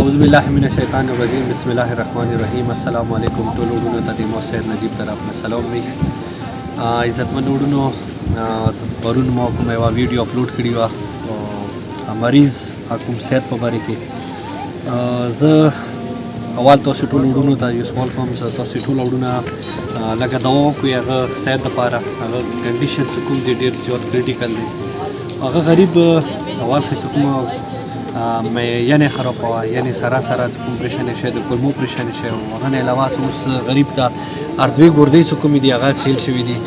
औज़ुबिल्लाहिमिनश्शैतानिर्रजीम बिस्मिल्लाहिर्रहमानिर्रहीम अस्सलामु अलैकुम टोलो वडुनो ته مو سید نجیب طرف نه سلام وی عزتمن وډونو پرون مو کوم یو ویډیو اپلوډ کړی و مریض کوم صحت په باره کې زه اول تاسو ټول وډونو ته یو سوال کوم چې تاسو ټول وډونه لکه دوا کوي هغه صحت لپاره هغه کنډیشن چې کوم دي ډیر زیات کریټیکل دي هغه غریب اول چې کوم یعنی خراب و یعنی سراسر کوم پریشانی شه د کولمو پریشانی شه هغه نه علاوه اوس غریب ته اردوی ګردې چې کوم دي هغه فیل شوی دي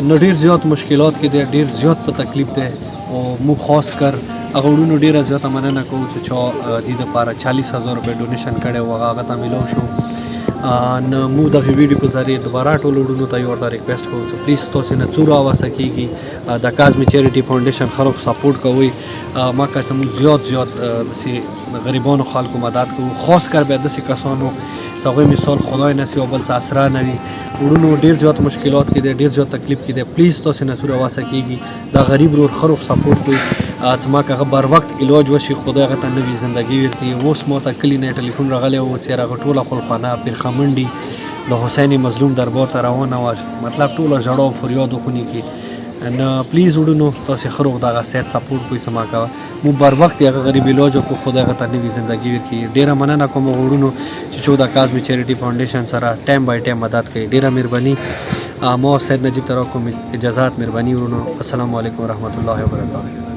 نو ډیر زیات مشکلات کې دي ډیر زیات په تکلیف ده او مو خاص کر هغه وډونو ډیره زیاته مننه کوم چې چا د دې لپاره 40,000 روپے ډونیشن کړي و هغه ته ملو شو نو مو د ویډیو په ذریعہ دوباره ټول وډونو ته یو ریکویسټ کوم چې پلیز تاسو نه څوره واسه کیږي د کازمی چیریټي فاونډیشن خلکو سپورټ کوي ما که څه زیات د غریبانو خلکو مدد کوو خاص کر به د کسانو څنګه مثال خدای نسی او بل څه اسرا نه وي وډونو ډیر زیات مشکلات کې دي ډیر زیات تکلیف کې دي پلیز تاسو نه څوره واسه کیږي د غریب ورو خلکو سپورټ کوي چې ما که بر وخت علاج وشي خدای هغه ته نوې ژوندګي ورکړي اوس مو ته کلی نه ټلیفون راغلی و چې هغه ټوله خلخانه پیرخمنډي د حسین مظلوم دربار ته روانه وه مطلب ټوله ژړا او فریاد وخوني کې نو پلیز وډونو تاسو خروغ دغه صحت سپورټ کوئ چې ما کوه مو بر وخت هغه غریب علاج وکړو خدای هغه ته نوې ژوندګي ورکړي ډېره مننه کوم وډونو چې د کازمی چیریټي فاونډیشن سره ټایم بای ټایم مدد کوي ډېره مهرباني مو سید نجیب طرف کوم اجازهات مهرباني ورونو السلام علیکم ورحمت الله وبرکاته